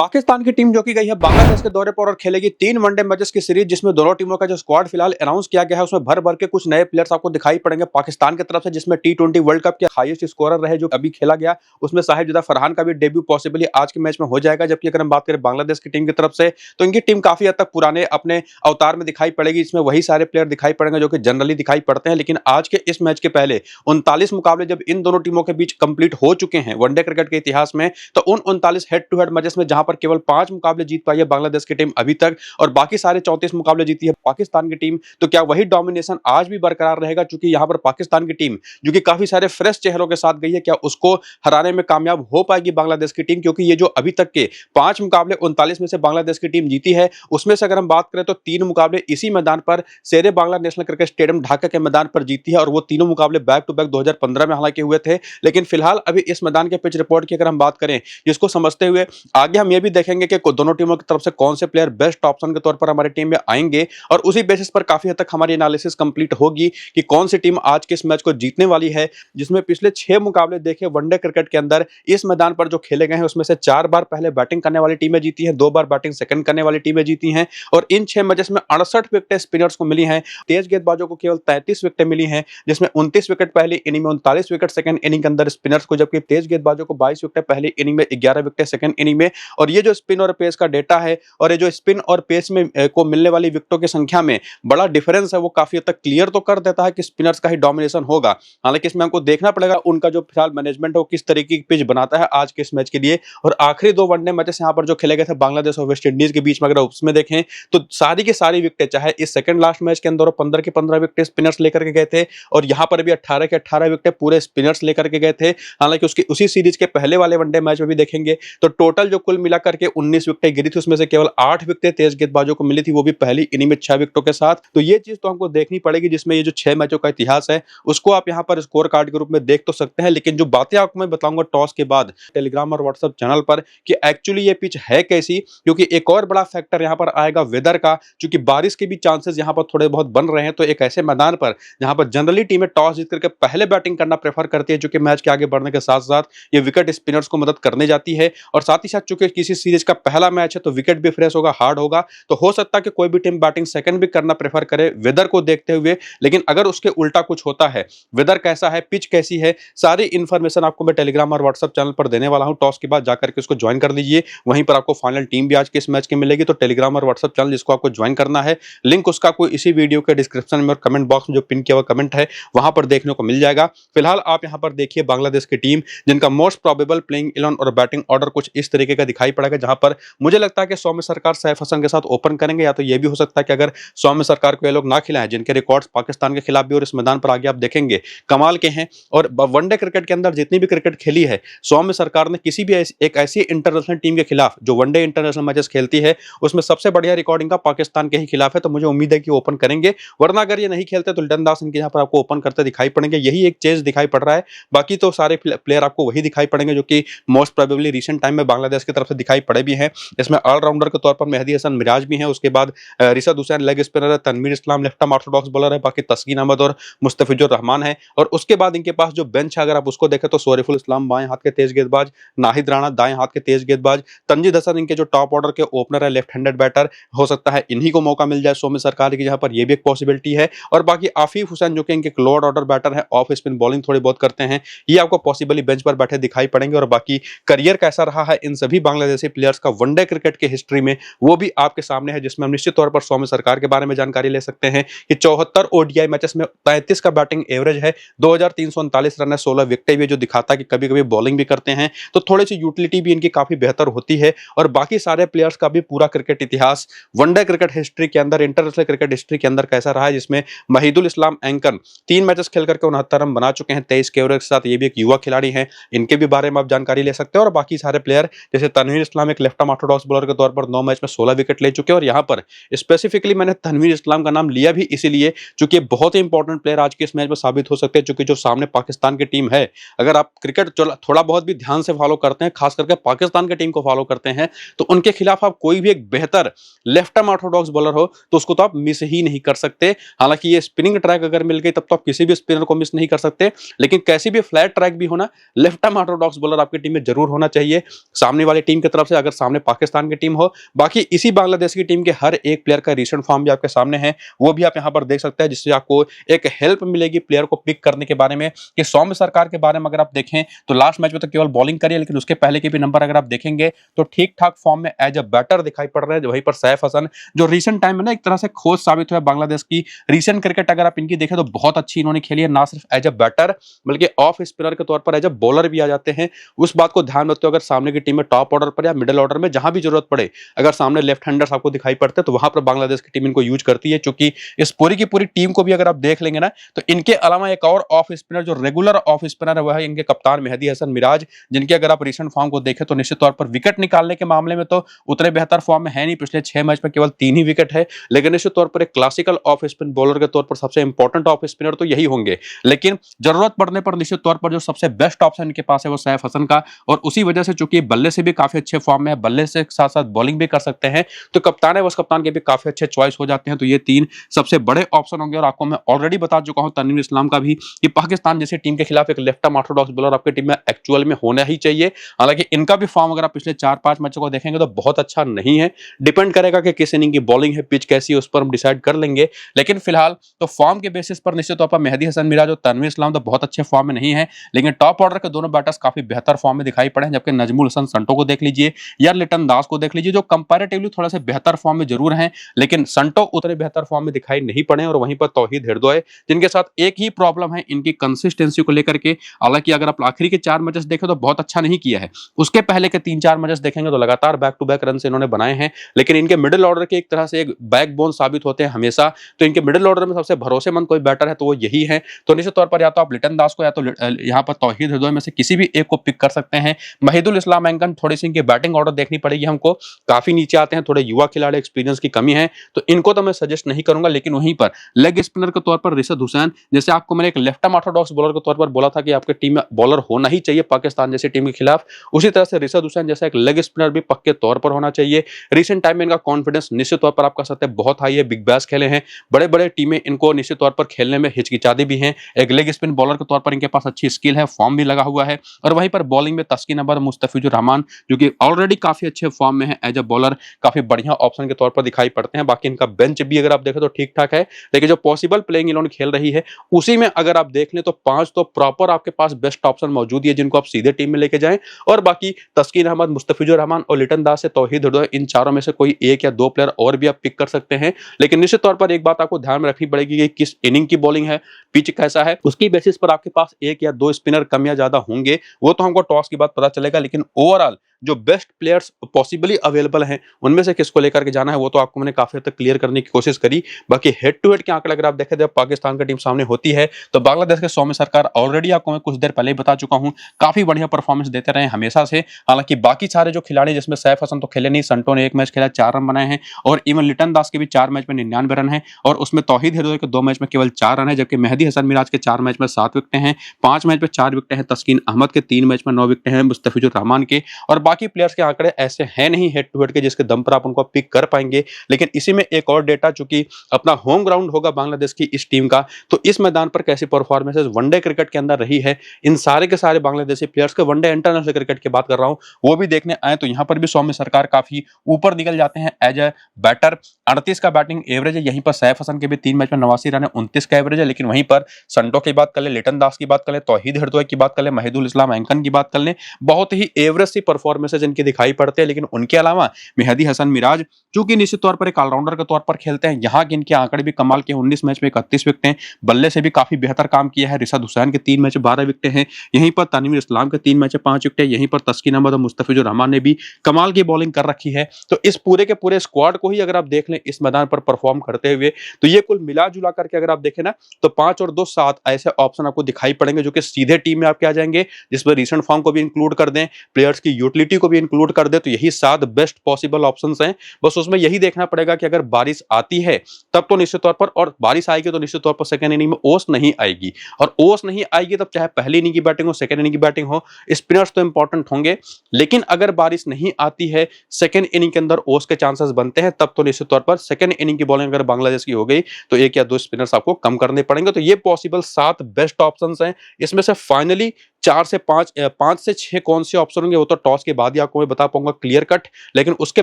पाकिस्तान की टीम जो कि गई है बांग्लादेश के दौरे पर और खेलेगी 3 वनडे मैचेस की सीरीज, जिसमें दोनों टीमों का जो स्क्वाड फिलहाल अनाउंस किया गया है उसमें भर भर के कुछ नए प्लेयर्स आपको दिखाई पड़ेंगे पाकिस्तान की तरफ से, जिसमें टी20 वर्ल्ड कप के हाईएस्ट स्कोरर रहे जो अभी खेला गया उसमें साहिबजादा फरहान का भी डेब्यू पॉसिबली आज के मैच में हो जाएगा। जबकि अगर हम बात करें बांग्लादेश की टीम की तरफ से तो इनकी टीम काफी हद तक पुराने अपने अवतार में दिखाई पड़ेगी। इसमें वही सारे प्लेयर दिखाई पड़ेंगे जो कि जनरली दिखाई पड़ते हैं, लेकिन आज के इस मैच के पहले 39 मुकाबले जब इन दोनों टीमों के बीच कंप्लीट हो चुके हैं वनडे क्रिकेट के इतिहास में, तो उन 39 हेड टू हेड मैचेस में जहां पर केवल 5 मुकाबले जीत पाई है बांग्लादेश की टीम अभी तक और बाकी सारे 34 मुकाबले जीती है पाकिस्तान की टीम, तो क्या वही डोमिनेशन आज भी बरकरार रहेगा? चूंकि यहां पर पाकिस्तान की टीम जो कि काफी सारे फ्रेश चेहरों के साथ गई है, क्या उसको हराने में कामयाब हो पाएगी बांग्लादेश की टीम? क्योंकि ये जो अभी तक के 5 मुकाबले 39 में से बांग्लादेश की टीम जीती है उसमें से अगर हम बात करें तो 3 मुकाबले इसी मैदान पर शेरे Bangla national cricket stadium Dhaka के मैदान पर जीती है और वो तीनों मुकाबले बैक टू बैक 2015 में हालांकि हुए थे। लेकिन फिलहाल अभी इस मैदान के पिच रिपोर्ट की अगर हम बात करें, जिसको समझते हुए आगे हम ये भी देखेंगे कि दोनों टीमों की तरफ से कौन से प्लेयर बेस्ट ऑप्शन के तौर पर हमारी टीम में आएंगे और उसी बेसिस पर काफी हद तक हमारी एनालिसिस कंप्लीट होगी कि कौन सी टीम आज के इस मैच को जीतने वाली है। जिसमें पिछले 6 मुकाबले देखे वनडे क्रिकेट के अंदर इस मैदान पर जो खेले गए हैं उसमें से 4 बार पहले बैटिंग करने वाली टीमें जीती हैं, 2 बार बैटिंग सेकंड करने वाली टीमें जीती हैं और इन 6 मैचेस में 68 विकेटें स्पिनर्स को मिली हैं। तेज गेंदबाजों को केवल 33 विकेटें मिली हैं, जिसमें 29 विकेट पहली इनिंग में, 39 विकेट सेकंड इनिंग के अंदर स्पिनर्स को, जबकि तेज गेंदबाजों को 22 विकेट पहली इनिंग में, 11 विकेट सेकंड इनिंग में। और ये जो स्पिन और पेस का डेटा है और ये जो स्पिन और पेस में को मिलने वाली विकेटों की संख्या में बड़ा डिफरेंस है, वो काफी हद तक क्लियर तो कर देता है कि स्पिनर्स का ही डोमिनेशन होगा। हालांकि इसमें हमको देखना पड़ेगा उनका जो फिलहाल मैनेजमेंट है वो किस तरीके की पिच बनाता है आज के इस मैच के लिए। और आखिरी 2 वनडे मैचेस यहाँ पर जो खेले गए थे बांग्लादेश और वेस्ट इंडीज के बीच में, अगर उसमें देखें तो सारी की सारी विकेटें, चाहे इस सेकंड लास्ट मैच के अंदर 15 की 15 विकेटें स्पिनर्स लेकर के गए थे और यहां पर भी 18 के 18 विकेटें पूरे स्पिनर्स लेकर के गए थे। हालांकि उसकी उसी सीरीज के पहले वाले वनडे मैच में भी देखेंगे तो टोटल जो कुल मिलाकर के 19 विकेटें गिरी थी उसमें से केवल 8 विकेटें तेज गेंदबाजों को मिली थी, वो भी पहली इनिंग में 6 विकेटों के साथ। तो ये चीज तो हमको देखनी पड़ेगी, जिसमें ये जो 6 मैचों का इतिहास है उसको आप यहाँ पर स्कोर कार्ड के रूप में देख तो सकते हैं। लेकिन जो बातें आपको मैं बताऊंगा टॉस के बाद टेलीग्राम और व्हाट्सएप चैनल पर कि एक्चुअली ये पिच है कैसी, क्योंकि एक और बड़ा फैक्टर यहाँ पर आएगा वेदर का, क्योंकि बारिश के भी चांसेस यहाँ पर थोड़े बहुत बन रहे हैं। तो एक ऐसे मैदान पर जहां पर जनरली टीमें टॉस जीत करके पहले बैटिंग करना प्रेफर करती है, जो कि मैच के आगे बढ़ने के साथ साथ ये विकेट स्पिनर्स को मदद करने जाती है। और साथ ही साथ चूंकि किसी सीरीज का पहला मैच है तो विकेट भी फ्रेश होगा, हार्ड होगा, तो हो सकता है कि कोई भी टीम बैटिंग सेकंड भी करना प्रेफर करे वेदर को देखते हुए। लेकिन अगर उसके उल्टा कुछ होता है, वेदर कैसा है, पिच कैसी है, सारी इंफॉर्मेशन आपको मैं टेलीग्राम और व्हाट्सएप चैनल पर देने वाला हूं। टॉस के बाद जाकर के उसको ज्वाइन कर लीजिए, वहीं पर आपको फाइनल टीम भी आज के इस मैच की मिलेगी। तो टेलीग्राम और व्हाट्सएप चैनल जिसको आपको ज्वाइन करना है, लिंक उसका आपको इसी वीडियो के डिस्क्रिप्शन में और कमेंट बॉक्स में जो पिन किया हुआ कमेंट है वहां पर देखने को मिल जाएगा। फिलहाल आप यहां पर देखिए बांग्लादेश की टीम, जिनका मोस्ट प्रोबेबल प्लेइंग 11 और बैटिंग ऑर्डर कुछ इस तरीके का दिखाई पड़ेगा, जहां पर मुझे लगता है कि सौम्य सरकार सैफ हसन के साथ ओपन करेंगे, या तो यह भी हो सकता है कि अगर सौम्य सरकार को ये लोग ना खिलाएं, जिनके रिकॉर्ड्स पाकिस्तान के खिलाफ भी और इस मैदान पर आगे आप देखेंगे कमाल के हैं। और वनडे क्रिकेट के अंदर जितनी भी क्रिकेट खेली है सौम्य सरकार ने किसी भी एक ऐसी इंटरनेशनल टीम के खिलाफ जो वनडे इंटरनेशनल मैचेस खेलती है उसमें सबसे बढ़िया रिकॉर्डिंग का पाकिस्तान के ही खिलाफ है। तो मुझे उम्मीद है कि ओपन करेंगे, वरना अगर ये नहीं खेलते तो लिटन दास इनके यहाँ पर आपको ओपन करते दिखाई पड़ेंगे। यही एक चेंज दिखाई पड़ रहा है, बाकी तो सारे प्लेयर आपको वही दिखाई पड़ेंगे जो कि मोस्ट प्रोबेबली रिसेंट टाइम में बांग्लादेश की तरफ से दिखाई पड़े भी हैं। इसमें ऑलराउंडर के तौर पर मेहदी हसन मिराज भी हैं, उसके बाद रिशद हुसैन लेग स्पिनर है, तनवीर इस्लाम लेफ्ट आर्म ऑर्थोडॉक्स बॉलर है, बाकी तस्कीन अहमद और मुस्तफिजुर रहमान है। और उसके बाद इनके पास जो बेंच है अगर आप उसको देखें तो सोरिफुल इस्लाम बाएं हाथ के तेज गेंदबाज, नाहिद राणा दाएं हाथ के तेज गेंदबाज, तंजीद हसन इनके जो टॉप ऑर्डर के ओपनर है, लेफ्ट हैंडेड बैटर, हो सकता है इन्हीं को मौका मिल जाए सौम्य सरकार की, जहां पर यह भी एक पॉसिबिलिटी है। और बाकी आफिफ हुसैन जो कि इनके लोअर ऑर्डर बैटर है, ऑफ स्पिन बॉलिंग थोड़ी बहुत करते हैं, ये आपको पॉसिबली बेंच पर बैठे दिखाई पड़ेंगे। और बाकी करियर कैसा रहा है इन सभी बांग्लादेशी प्लेयर्स का वनडे क्रिकेट की हिस्ट्री में वो भी आपके सामने है, जिसमें हम निश्चित तौर पर सौम्य सरकार के बारे में जानकारी ले सकते हैं कि 74 ओडीआई मैचेस में 33 का बैटिंग एवरेज है, 2339 रन है, 16 विकेटें भी, जो दिखाता है कि कभी कभी बॉलिंग भी करते हैं, तो थोड़ी सी यूटिलिटी भी इनकी काफी बेहतर होती है। और बाकी सारे प्लेयर्स का भी पूरा क्रिकेट इतिहास वनडे क्रिकेट हिस्ट्री के अंदर, इंटरनेशनल क्रिकेट हिस्ट्री के अंदर कैसा रहा है, जिसमें महिदुल इस्लाम एंकर 3 मैचेस खेल करके 69 रन बना चुके हैं 23 के एवरेज के साथ, ये भी एक युवा खिलाड़ी हैं, इनके भी बारे में आप जानकारी ले सकते हैं। और बाकी सारे प्लेयर जैसे तनवीर इस्लाम एक लेफ्ट आर्म ऑर्थोडॉक्स बॉलर के तौर पर 9 मैच में 16 विकेट ले चुके हैं। और यहाँ पर स्पेसिफिकली मैंने तनवीर इस्लाम का नाम लिया भी इसीलिए क्योंकि बहुत ही इंपॉर्टेंट प्लेयर आज के इस मैच में साबित हो सकते हैं, क्योंकि जो सामने पाकिस्तान की टीम है, अगर आप क्रिकेट थोड़ा बहुत भी ध्यान से फॉलो करते हैं, खास करके पाकिस्तान की टीम को फॉलो करते हैं, तो उनके खिलाफ आप कोई भी एक बेहतर लेफ्ट आर्म ऑर्थोडॉक्स बॉलर हो तो उसको तो आप मिस ही नहीं कर सकते। हालांकि ये स्पिनिंग ट्रैक अगर मिल गई तब तो आप किसी भी स्पिनर को मिस नहीं कर सकते, लेकिन कैसी भी फ्लैट ट्रैक भी होना, लेफ्ट आर्म ऑर्थोडॉक्स बॉलर आपकी टीम में जरूर होना चाहिए। सामने वाली टीम की तरफ से अगर सामने पाकिस्तान की टीम हो। बाकी इसी बांग्लादेश की टीम के हर एक प्लेयर का रिसेंट फॉर्म भी आपके सामने है, वो भी आप यहाँ पर देख सकते हैं, जिससे आपको एक हेल्प मिलेगी प्लेयर को पिक करने के बारे में। कि सौम्य सरकार के बारे में अगर आप देखें तो लास्ट मैच में तो केवल बॉलिंग करी है, लेकिन उसके पहले के भी नंबर अगर आप देखेंगे तो ठीक ठाक फॉर्म में एज अ बैटर दिखाई पड़ रहे हैं। वहीं पर सैफ हसन जो रिसेंट टाइम में ना एक तरह से खोज साबित हुआ बांग्लादेश की रिसेंट क्रिकेट अगर आप इनकी देखें तो बहुत अच्छी इन्होंने खेली है, ना सिर्फ एज अ बैटर बल्कि ऑफ स्पिनर के तौर पर एज अ बॉलर भी आ जाते हैं। उस बात को ध्यान रखते हो अगर सामने की टीम में टॉप ऑर्डर पर या मिडिल ऑर्डर में जहां भी जरूरत पड़े, अगर सामने लेफ्ट हैंडर्स आपको दिखाई पड़ते हैं तो वहां पर बांग्लादेश की टीम इनको यूज करती है। चूंकि इस पूरी की पूरी टीम को भी अगर आप देख लेंगे ना तो इनके अलावा एक और ऑफ स्पिनर जो रेगुलर ऑफ स्पिनर है वह है इनके कप्तान मेहदी हसन मिराज, जिनके अगर आप रिसेंट फॉर्म को देखें तो निश्चित तौर पर विकेट निकालने के मामले में तो उतने बेहतर फॉर्म में है नहीं। पिछले 6 मैच में केवल 3 ही विकेट है, लेकिन निश्चित तौर पर एक क्लासिकल ऑफ स्पिन बॉलर के तौर पर सबसे इंपॉर्टेंट ऑफ स्पिनर तो यही होंगे। लेकिन जरूरत पड़ने पर निश्चित तौर पर जो सबसे बेस्ट ऑप्शन इनके पास है वो सैफ हसन का, और उसी वजह से चूंकि बल्ले से भी काफी अच्छे फॉर्म में है, बल्ले से साथ साथ बॉलिंग भी कर सकते हैं, तो कप्तान है उस कप्तान के भी काफी अच्छे चॉइस हो जाते हैं। तो ये 3 सबसे बड़े ऑप्शन होंगे। और आपको मैं ऑलरेडी बता चुका हूं तनवीर इस्लाम का भी कि पाकिस्तान जैसी टीम के खिलाफ एक लेफ्ट आर्म ऑर्थोडॉक्स बॉलर आपकी टीम में एक्चुअल में होना ही चाहिए। हालांकि इनका भी फॉर्म अगर आप पिछले 4-5 मैचों को देखेंगे तो बहुत अच्छा नहीं है, डिपेंड करेगा कि किस इनिंग की बॉलिंग है, पिच कैसी है, उस पर हम डिसाइड कर लेंगे। लेकिन फिलहाल तो फॉर्म के बेसिस पर निश्चित तौर पर मेहदी हसन मिराज और तनवीर इस्लाम तो बहुत अच्छे फॉर्म में नहीं है, लेकिन टॉप ऑर्डर के दोनों बैटर्स काफी बेहतर फॉर्म में दिखाई पड़े हैं। जबकि नजमुल हसन संटो को देख लीजिए या लिटन दास को देख लीजिए, जो कंपैरेटिवली थोड़ा सा बेहतर फॉर्म में जरूर हैं, लेकिन संटो उतने बेहतर फॉर्म में दिखाई नहीं पड़े। और वहीं पर तौहीद हिरदोय, जिनके साथ एक ही प्रॉब्लम है इनकी कंसिस्टेंसी को लेकर के। हालांकि अगर आप आखिरी के 4 मैचेस देखें तो बहुत अच्छा नहीं किया है, उसके पहले के 3-4 मैचेस देखेंगे तो लगातार बैक टू बैक रन से इन्होंने बनाए हैं। लेकिन इनके मिडिल ऑर्डर के एक तरह से एक बैकबोन साबित होते हैं हमेशा। तो इनके मिडिल ऑर्डर में सबसे भरोसेमंद कोई बैटर है तो वो यही है। तो निश्चित तौर पर या तो आप लिटन दास को या तो यहाँ पर तौहीद हिरदोय में से किसी भी एक को पिक कर सकते हैं। महिदुल इस्लाम एंकन, थोड़ी सी इनकी बैटिंग ऑर्डर देखनी पड़ेगी हमको, काफी नीचे आते हैं, थोड़े युवा खिलाड़ी, एक्सपीरियंस की कमी है, तो इनको तो मैं सजेस्ट नहीं करूंगा। लेकिन वहीं पर लेग स्पिनर के तौर पर रिशद हुसैन, जैसे आपको मैंने एक लेफ्ट आर्म ऑर्थोडॉक्स बॉलर के तौर पर बोला था कि आपकी टीम में बॉलर होना ही चाहिए पाकिस्तान जैसी टीम के खिलाफ, उसी तरह से रिशद हुसैन जैसा एक लेग स्पिनर भी पक्के तौर पर होना चाहिए। रिसेंट टाइम में इनका कॉन्फिडेंस निश्चित तौर पर आप कह सकते हैं बहुत हाई है, बिग बैश खेले हैं, बड़े बड़े टीमें इनको निश्चित तौर पर खेलने में हिचकिचाती भी हैं। एक लेग स्पिन बॉलर के तौर पर इनके पास अच्छी स्किल है, फॉर्म भी लगा हुआ है। और वहीं पर बॉलिंग में तस्कीन अहमद, मुस्तफिजुर रहमान जो कि ऑलरेडी काफी अच्छे फॉर्म में है एज अ बॉलर, काफी बढ़िया ऑप्शन के तौर पर दिखाई पड़ते हैं। बाकी इनका बेंच भी अगर आप देखें तो ठीक ठाक है, लेकिन जो पॉसिबल प्लेइंग इन्होंने खेल रही है उसी में अगर आप देख लें तो 5 तो प्रॉपर आपके पास बेस्ट ऑप्शन मौजूद है जिनको आप सीधे टीम में लेके जाएं। और बाकी तस्कीन अहमद, मुस्तफिजुर रहमान और लिटन दास से तौहीद हिरदोय, इन चारों में से कोई एक या 2 प्लेयर और भी आप पिक कर सकते हैं। लेकिन निश्चित तौर पर एक बात आपको ध्यान में रखनी पड़ेगी कि किस इनिंग की बॉलिंग है, पिच कैसा है, उसकी बेसिस पर आपके पास 1 या 2 स्पिनर कम या ज्यादा होंगे, वो तो हमको टॉस के बाद पता चलेगा। लेकिन ओवरऑल जो बेस्ट प्लेयर्स पॉसिबली अवेलेबल हैं उनमें से किसको लेकर के जाना है वो तो आपको मैंने काफी हद तक क्लियर करने की कोशिश करी। बाकी हेड टू हेड के आंकड़े अगर आप देखें जब पाकिस्तान की टीम सामने होती है तो बांग्लादेश के सौम्य सरकार ऑलरेडी आपको मैं कुछ देर पहले ही बता चुका हूं काफी बढ़िया परफॉर्मेंस देते रहे हमेशा से। हालांकि बाकी सारे जो खिलाड़ी जिसमें सैफ हसन तो खेले नहीं, संटो ने 1 मैच खेला 4 रन बनाए हैं, और इवन लिटन दास के भी 4 मैच में 99 रन है, और उसमें तौहीद हिरदोय के 2 मैच में केवल 4 रन है। जबकि मेहदी हसन मिराज के 4 मैच में 7 विकेटें हैं, 5 मैच में 4 विकेटें हैं, तस्कीन अहमद के 3 मैच में 9 विकेटें हैं, मुस्तफिजुर रहमान के, और बाकी प्लेयर्स के आंकड़े ऐसे हैं नहीं हेड टू हेड के जिसके दम पर आप उनको पिक कर पाएंगे। लेकिन इसी में एक और डेटा, चूंकि अपना होम ग्राउंड होगा बांग्लादेश की इस टीम का, तो इस मैदान पर कैसी परफॉर्मेंसेस वनडे क्रिकेट के अंदर रही है इन सारे के सारे बांग्लादेशी प्लेयर्स के, वनडे इंटरनेशनल क्रिकेट की बात कर रहा हूं, वो भी देखने आए तो यहां पर भी सौम्य सरकार काफी ऊपर निकल जाते हैं एज ए बैटर। 38 का बैटिंग एवरेज है, यहीं पर सैफ हसन के भी 3 मैच में 89 रन है, 29 का एवरेज है। लेकिन वहीं पर संटो की बात कर ले, लिटन दास की बात कर ले, तौहीद हिरदोय की बात कर ले, महिदुल इस्लाम एंकन की बात कर ले, बहुत ही एवरेज सी परफॉर्मेंसेस इनकी दिखाई पड़ते हैं। लेकिन उनके अलावा मेहदी हसन मिराज चूंकि निश्चित तौर पर एक ऑलराउंडर के तौर पर खेलते हैं, यहाँ के इनके आंकड़े भी कमाल के, 19 मैच में 31 विकेटें, बल्ले से भी काफी बेहतर काम किया है। रिशद हुसैन के 3 मैच में 12 विकेटें हैं, यहीं पर तनवीर इस्लाम के 3 मैच में 5 विकेटें, यहीं पर तस्कीन अहमद और मुस्तफिजुर रहमान ने भी कमाल की बॉलिंग कर रखी है। तो इस पूरे के पूरे स्क्वाड को ही अगर आप देख लें इस मैदान पर परफॉर्म करते हुए, तो ये कुल मिला जुला करके अगर आप देखें ना तो 5 और 2 7 ऐसे ऑप्शन आपको दिखाई पड़ेंगे जो कि सीधे टीम में आपके आ जाएंगे, जिसमें रिसेंट फॉर्म को भी इंक्लूड कर दें, प्लेयर्स की यूटिलिटी को भी इंक्लूड कर दें, तो यही 7 बेस्ट पॉसिबल ऑप्शंस हैं। बस उसमें यही देखना पड़ेगा कि अगर बारिश आती है तब तो निश्चित तौर पर, और बारिश आएगी तो निश्चित तौर पर सेकंड इनिंग में ओस नहीं आएगी, और ओस नहीं आएगी तब चाहे पहली इनिंग की बैटिंग हो, सेकंड इनिंग की बैटिंग हो, स्पिनर्स तो इंपॉर्टेंट होंगे। लेकिन अगर बारिश नहीं आती है, सेकंड इनिंग के अंदर ओस के चांसेस बनते हैं, तब तो निश्चित तौर पर सेकंड इनिंग की बॉलिंग अगर बांग्लादेश की हो गई तो 1 या 2 स्पिनर्स आपको कम करने पड़ेंगे। तो ये पॉसिबल 7 बेस्ट ऑप्शंस हैं, इसमें से फाइनली 4 से 5 से 6 कौन से ऑप्शन होंगे वो तो टॉस के बाद ही आपको मैं बता पाऊंगा क्लियर कट। लेकिन उसके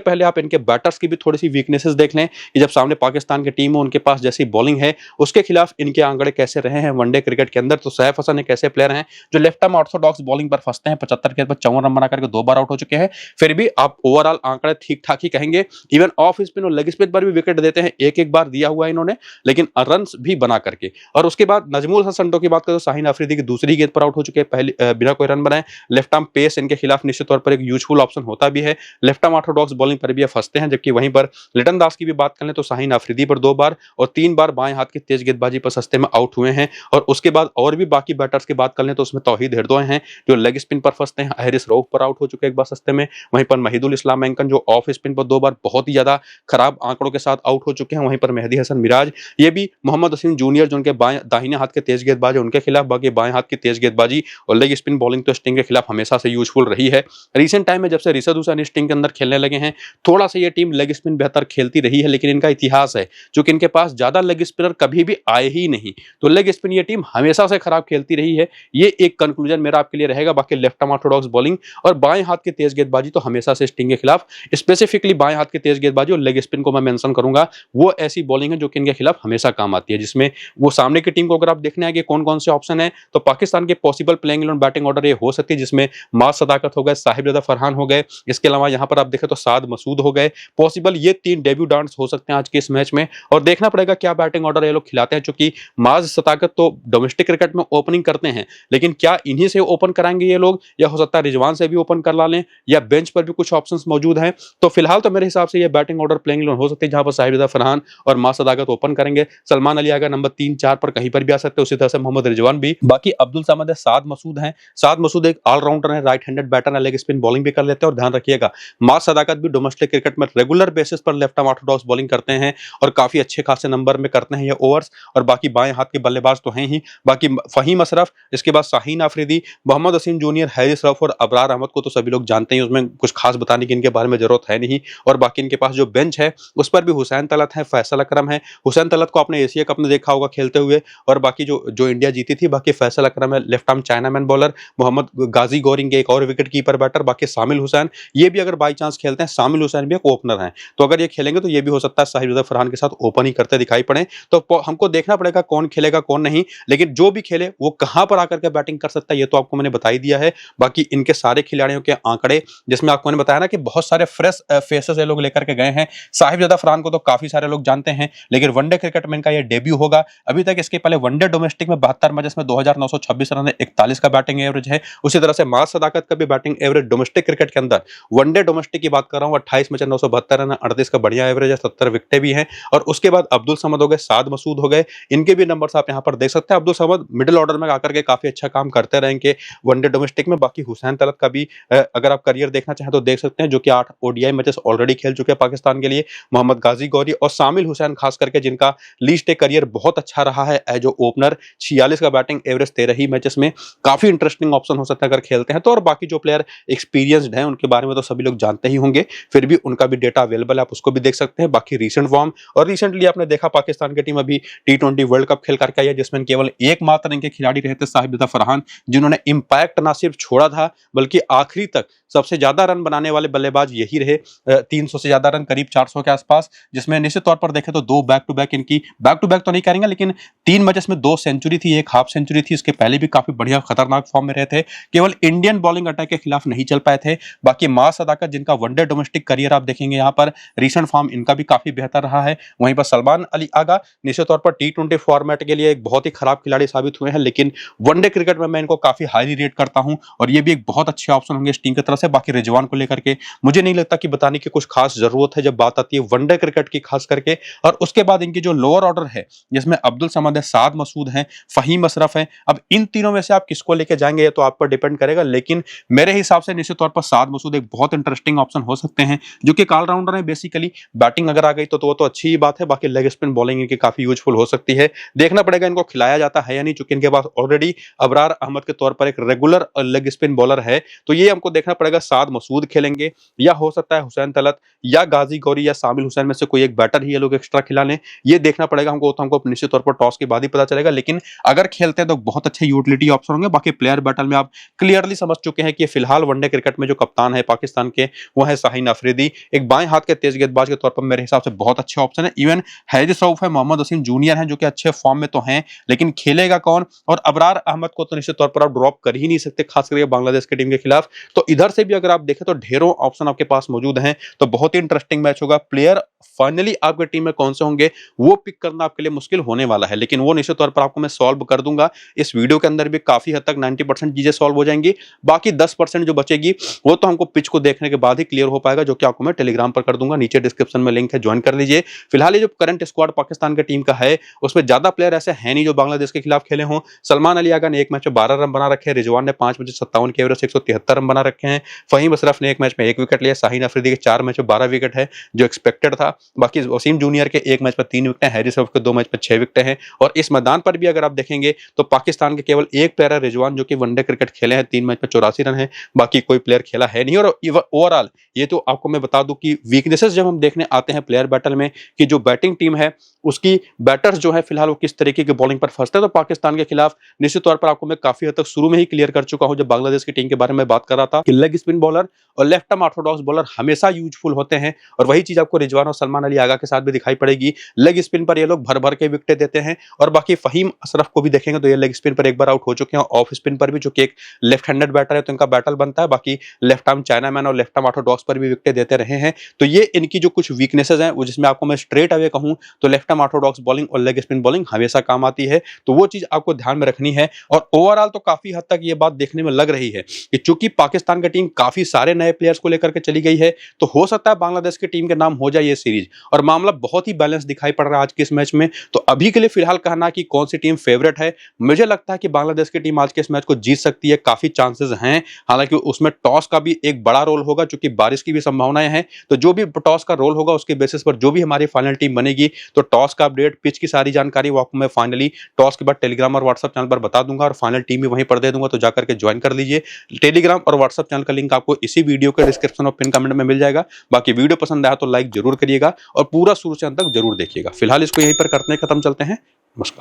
पहले आप इनके बैटर्स की भी थोड़ी सी वीकनेसेस देख लें कि जब सामने पाकिस्तान की टीम हो, उनके पास जैसी बॉलिंग है, उसके खिलाफ इनके आंकड़े कैसे रहे हैं वनडे क्रिकेट के अंदर। तो सैफ हसन एक ऐसे प्लेयर हैं जो लेफ्ट आर्म ऑर्थोडॉक्स बॉलिंग पर फंसते हैं, 75 गेंद पर 54 रन बना करके 2 बार आउट हो चुके हैं। फिर भी आप ओवरऑल आंकड़े ठीक ठाक ही कहेंगे। इवन ऑफ स्पिन और लेग स्पिन पर भी विकेट देते हैं, एक एक बार दिया हुआ है इन्होंने, लेकिन रन भी बना करके। और उसके बाद नजमुल हसन संटो की बात करें तो शाहीन अफरीदी की दूसरी गेंद पर आउट हो चुके हैं, पहले बिना कोई रन बनाए। लेफ्ट आर्म पेस इनके खिलाफ निश्चित तौर पर एक यूजफुल ऑप्शन होता भी है। लेफ्ट आर्म ऑर्थोडॉक्स बॉलिंग पर भी फंसते हैं। जबकि वहीं पर लिटन दास की भी बात करें तो शाहीन अफरीदी पर 2 बार और 3 बार बाएं हाथ की तेज गेंदबाजी पर सस्ते में आउट हुए हैं। और उसके बाद और भी बाकी बैटर्स की बात कर लें तो उसमें तौहीद हिरदोय हैं जो लेग स्पिन पर फंसते हैं, हैरिस रऊफ पर आउट हो चुके हैं एक बार सस्ते में। वहीं पर महिदुल इस्लाम एंकन जो ऑफ स्पिन पर 2 बार बहुत ही ज्यादा खराब आंकड़ों के साथ आउट हो चुके हैं। वहीं पर मेहदी हसन मिराज, ये भी मोहम्मद वसीम जूनियर जो उनके दाहिने हाथ के तेज गेंदबाज है उनके खिलाफ, बाकी बाएं हाथ की तेज गेंदबाजी और लेग स्पिन बॉलिंग तो स्टिंग के खिलाफ हमेशा से यूजफुल रही है। रिसेंट टाइम में जब से रिशद हुसैन स्टिंग के अंदर खेलने लगे हैं, थोड़ा सा ये टीम लेग स्पिन बेहतर खेलती रही है। लेकिन इनका इतिहास है जो कि इनके पास ज्यादा लेग स्पिनर कभी भी आए ही नहीं, तो लेग स्पिन ये टीम हमेशा से खराब खेलती रही है। ये एक कंक्लूजन मेरा आपके लिए रहेगा। बाकी लेफ्ट आर्म ऑर्थोडॉक्स बॉलिंग और बाएं हाथ की तेज गेंदबाजी तो हमेशा से स्टिंग के खिलाफ, स्पेसिफिकली बाएं हाथ की तेज गेंदबाजी और लेग स्पिन को मैं मेंशन करूंगा, वो ऐसी बॉलिंग है जो कि इनके खिलाफ हमेशा काम आती है। जिसमें वो सामने की टीम को अगर आप देखने आएंगे कौन कौन से ऑप्शन है, तो पाकिस्तान के पॉसिबल प्लेइंग 11 बैटिंग ऑर्डर ये हो सकती है, जिसमें मास सदाकत हो गए, साहिबजादा फरहान हो गए, इसके अलावा यहां पर आप देखें तो साद मसूद हो गए। पॉसिबल ये 3 डेब्यूटेंट्स हो सकते हैं आज के इस मैच में। और देखना पड़ेगा क्या बैटिंग ऑर्डर ये लोग खिलाते हैं, क्योंकि माज सदाकत तो डोमेस्टिक क्रिकेट में ओपनिंग करते हैं, लेकिन क्या इन्हीं से ओपन कराएंगे ये लोग, या हो सकता है रिजवान से भी ओपन कर ला लें, या बेंच पर भी कुछ ऑप्शंस मौजूद हैं। तो फिलहाल तो मेरे हिसाब से ये बैटिंग ऑर्डर प्लेइंग 11 हो सकती है, जहां पर साहिबजादा फरहान और मास सदाकत ओपन करेंगे। सलमान अली आगा नंबर 3 4 पर कहीं पर भी आ सकते हैं, उसी तरह से मोहम्मद रिजवान भी। बाकी अब्दुल समद है, साद मसूद हैं। साद मसूद एक ऑलराउंडर है, राइट हैंडेड बैटर है, लेग स्पिन बॉलिंग भी कर लेते हैं। और ध्यान रखिएगा मास सदाकत भी डोमेस्टिक क्रिकेट में रेगुलर बेसिस पर लेफ्ट आर्म ऑर्थोडॉक्स बॉलिंग करते हैं और काफी अच्छे खासे नंबर में करते हैं ये ओवर्स। और बाकी बाएं हाथ के बल्लेबाज तो हैं ही। बाकी फहीम अशरफ, इसके बाद शाहीन अफरीदी, मोहम्मद वसीम जूनियर, हैरिस रऊफ और अबरार अहमद को तो सभी लोग जानते हैं, उसमें कुछ खास बताने की इनके बारे में जरूरत है नहीं। और बाकी इनके पास जो बेंच है उस पर भी हुसैन तलत है, फैसल अकरम है। हुसैन तलत को आपने एशिया कप में देखा होगा खेलते हुए। और बाकी जो इंडिया जीती थी, बाकी फैसल अकरम है left arm chinaman bowler, Mohammad Ghazi गोरिंग एक और विकेट कीपर बैटर, बाकी सामिल हुसैन, ये भी अगर बाई चांस खेलते हैं, सामिल हुसैन भी एक ओपनर है। तो अगर ये खेलेंगे तो ये भी हो सकता है साहिबजादा फरहान के साथ ओपन ही करते दिखाई पड़े। तो हमको देखना पड़ेगा कौन खेलेगा कौन नहीं, लेकिन जो भी खेले वो कहां पर आकर के बैटिंग कर सकता है ये तो आपको मैंने बता ही दिया है। बाकी इनके सारे खिलाड़ियों के आंकड़े, जिसमें आपको मैंने बताया ना कि बहुत सारे फ्रेश फेसेस ये लोग लेकर के गए हैं। साहिबजादा फरहान को तो काफी सारे लोग जानते हैं, लेकिन वनडे क्रिकेट में इनका ये डेब्यू होगा। अभी तक इसके पहले वनडे डोमेस्टिक में 72 मैचेस में 2926 रन है, 41 का बैटिंग एवरेज है। उसी तरह से मास सदाकत का भी बैटिंग एवरेज डोमेस्टिक क्रिकेट के अंदर, वनडे डोमेस्टिक की बात कर रहा हूं, 28 मैच 972 रन, 38 का बढ़िया एवरेज है, 70 विकेटें भी हैं। और उसके बाद अब्दुल समद हो गए, साद मसूद हो गए, इनके भी नंबर्स आप यहां पर देख सकते हैं। अब्दुल समद मिडिल ऑर्डर में आकर के काफी अच्छा काम करते रहेंगे वनडे डोमेस्टिक में। बाकी हुसैन तलत का भी अगर आप करियर देखना चाहें तो देख सकते हैं, जो कि 8 ओडीआई मैचेस ऑलरेडी खेल चुके हैं पाकिस्तान के लिए। मोहम्मद गाजी गौरी और सामिल हुसैन खास करके, जिनका लीस्ट करियर बहुत अच्छा रहा है एज ओ ओपनर, 46 का बैटिंग एवरेज 13 ही मैचेस में, काफी इंटरेस्टिंग ऑप्शन हो सकता है अगर खेलते हैं तो। और बाकी जो प्लेयर एक्सपीरियंस्ड हैं उनके बारे में तो सभी लोग जानते ही होंगे, फिर भी उनका भी डेटा अवेलेबल है, आप उसको भी देख सकते हैं। बाकी रीसेंट फॉर्म, और रिसेंटली आपने देखा पाकिस्तान की टीम अभी T20 वर्ल्ड कप खेल करके आई है, जिसमें केवल एकमात्र इनके खिलाड़ी रहे थे साहिबजादा फरहान, जिन्होंने इंपैक्ट ना सिर्फ छोड़ा था बल्कि आखिरी तक सबसे ज्यादा रन बनाने वाले बल्लेबाज यही रहे। 300 से ज्यादा रन, करीब 400 के आसपास, जिसमें निश्चित तौर पर देखें तो 2 बैक टू बैक इनकी, बैक टू बैक तो नहीं करेंगे लेकिन 3 मैचेस में 2 सेंचुरी थी, 1 हाफ सेंचुरी थी। इसके पहले भी काफी बढ़िया खतरनाक फॉर्म में रहे थे, केवल इंडियन बॉलिंग अटैक के खिलाफ नहीं चल पाए थे। बाकी मास सदाकत, जिनका वनडे डोमेस्टिक करियर आप देखेंगे यहाँ पर, रीसेंट फॉर्म इनका भी काफी बेहतर रहा है। वहीं पर सलमान अली आगा निश्चित तौर पर T20 फॉर्मेट के लिए एक बहुत ही खराब खिलाड़ी साबित हुए हैं, लेकिन वनडे क्रिकेट में मैं इनको काफी हाईली रेट करता हूं और ये भी एक बहुत अच्छे ऑप्शन होंगे इस टीम की तरफ से। बाकी रिजवान को लेकर के मुझे नहीं लगता कि बताने की कुछ खास जरूरत है जब बात आती है वनडे क्रिकेट की खास करके। और उसके बाद इनकी जो लोअर ऑर्डर है, जिसमें अब्दुल समद है, साद मसूद है, फहीम अशरफ है, अब इन तीनों में से आप किसको लेके जाएंगे ये तो आप पर डिपेंड करेगा, लेकिन मेरे हिसाब से निश्चित तौर पर साद मसूद एक बहुत इंटरेस्टिंग ऑप्शन हो सकते हैं, जो कि ऑलराउंडर है बेसिकली। बैटिंग अगर आ गई तो वो तो अच्छी ही बात है, बाकी लेग स्पिन बॉलिंग इनकी काफी यूजफुल हो सकती है। देखना पड़ेगा इनको खिलाया जाता है या नहीं, चूंकि इनके पास ऑलरेडी अबरार अहमद के तौर पर एक रेगुलर लेग स्पिन बॉलर है, तो ये हमको देखना पड़ेगा साद मसूद खेलेंगे या हो सकता है हुसैन तलत या गाजी गौरी या सामिल हुसैन में से कोई एक बैटर ही ये लोग एक्स्ट्रा खिला लें। ये देखना पड़ेगा हमको, तो हमको निश्चित तौर पर टॉस के बाद ही पता चलेगा, लेकिन अगर खेलते हैं तो बहुत अच्छे यूटिलिटी ऑप्शन होंगे। बाकी बाकी प्लेयर बैटल में आप क्लियरली समझ चुके हैं कि फिलहाल वनडे क्रिकेट में जो कप्तान है पाकिस्तान के वो है शाहीन अफरीदी। एक बाएं हाथ के तेज गेंदबाज के तौर पर मेरे हिसाब से बहुत अच्छे ऑप्शन है। इवन हैरिस रऊफ है, मोहम्मद वसीम जूनियर है जो कि अच्छे फॉर्म में तो हैं, लेकिन खेलेगा कौन? और अबरार अहमद को तो निश्चित तौर पर आप ड्रॉप कर ही नहीं सकते, खास करके बांग्लादेश की टीम के खिलाफ। तो इधर से भी अगर आप देखें तो ढेरों ऑप्शन आपके पास मौजूद हैं, तो बहुत ही इंटरेस्टिंग मैच होगा। प्लेयर फाइनली आपकी टीम में कौन से होंगे वो पिक करना आपके लिए मुश्किल होने वाला है, लेकिन वो निश्चित तौर पर आपको मैं सॉल्व कर दूंगा इस वीडियो के अंदर भी। काफी हद तक 90% चीजें सॉल्व हो जाएंगी, बाकी 10% जो बचेगी वो तो हमको पिच को देखने के बाद ही क्लियर हो पाएगा, जो कि आपको मैं टेलीग्राम पर कर दूंगा। नीचे डिस्क्रिप्शन में लिंक है, ज्वाइन कर लीजिए। फिलहाल ये जो करंट स्क्वाड पाकिस्तान की टीम का है उसमें ज्यादा प्लेयर ऐसे हैं नहीं जो बांग्लादेश के खिलाफ खेले हों। सलमान अली आगा ने एक मैच में 12 रन बना रखे हैं, रिजवान ने 5 मैच 57 के एवरेज से 173 रन बना रखे हैं, फहीम अशरफ ने एक मैच में 1 विकेट लिया, शाहीन अफरीदी के 4 मैच में 12 विकेट है जो एक्सपेक्टेड था। बाकी वसीम जूनियर के 1 मैच में 3 विकेट है, हैरिस रऊफ के 2 मैच में 6 विकेट हैं। और इस मैदान पर भी अगर आप देखेंगे तो पाकिस्तान के केवल एक प्लेयर है रिजवान, जो कि वनडे क्रिकेट खेले हैं, 3 मैच में 84 रन है, बाकी कोई प्लेयर खेला है नहीं। और ओवरऑल ये तो आपको मैं बता दूं कि वीकनेसेस जब हम देखने आते हैं प्लेयर बैटल में कि जो बैटिंग टीम है उसकी बैटर्स जो है फिलहाल वो किस तरीके की बॉलिंग पर फंसते हैं, तो पाकिस्तान के खिलाफ निश्चित तौर पर आपको मैं काफी हद तक शुरू में ही क्लियर कर चुका हूं जब बांग्लादेश की टीम के बारे में बात कर रहा था कि लेग स्पिन बॉलर और लेफ्ट आर्म ऑर्थोडॉक्स बॉलर हमेशा यूजफुल होते हैं। और वही चीज आपको रिजवान और सलमान अली आगा के साथ भी दिखाई पड़ेगी। लेग स्पिन पर ये लोग भर भर के विकेट देते हैं। और बाकी फहीम अशरफ को भी देखेंगे तो ये लेग स्पिन पर एक बार आउट हो चुके हैं, ऑफ स्पिन पर भी, जो कि एक लेफ्ट हैंडेड बैटर है तो इनका बैटल बनता है। बाकी लेफ्ट आर्म चाइनामैन और लेफ्ट आर्म ऑर्थोडॉक्स पर भी विकेट देते रहे हैं। तो ये इनकी जो कुछ वीकनेसेस हैं वो, जिसमें आपको मैं स्ट्रेट अवे कहूं तो लेफ्ट आर्म ऑर्थोडॉक्स बॉलिंग और लेग स्पिन बॉलिंग हमेशा काम आती है, तो वो चीज आपको ध्यान में रखनी है। और ओवरऑल तो काफी हद तक ये बात देखने में लग रही है कि चूंकि पाकिस्तान की टीम काफी सारे नए प्लेयर्स को लेकर के चली गई है, तो हो सकता है बांग्लादेश की टीम के नाम हो जाए ये सीरीज। और मामला बहुत ही बैलेंस दिखाई पड़ रहा है आज के इस मैच में। तो अभी के लिए फिलहाल कहना कि कौन सी टीम फेवरेट है, मुझे लगता है कि बांग्लादेश की टीम आज के इस मैच को जीत सकती है, काफी चांसेस हैं। हालांकि उसमें टॉस का भी एक बड़ा रोल होगा, क्योंकि बारिश की भी संभावनाएं हैं। तो जो भी टॉस का रोल होगा उसके बेसिस पर जो भी हमारी फाइनल टीम बनेगी, तो टॉस का अपडेट, पिच की सारी जानकारी वो आपको मैं फाइनली टॉस के बाद टेलीग्राम और व्हाट्सएप चैनल पर बता दूंगा, और फाइनल टीम भी वहीं पर दे दूंगा। तो जाकर के ज्वाइन कर लीजिए। टेलीग्राम और व्हाट्सएप चैनल का लिंक आपको इसी वीडियो के डिस्क्रिप्शन और पिन कमेंट में मिल जाएगा। बाकी वीडियो पसंद आया तो लाइक जरूर करिएगा और पूरा शुरू से अंत तक जरूर देखिएगा। फिलहाल इसको यहीं पर करते हैं खत्म, चलते हैं, नमस्कार।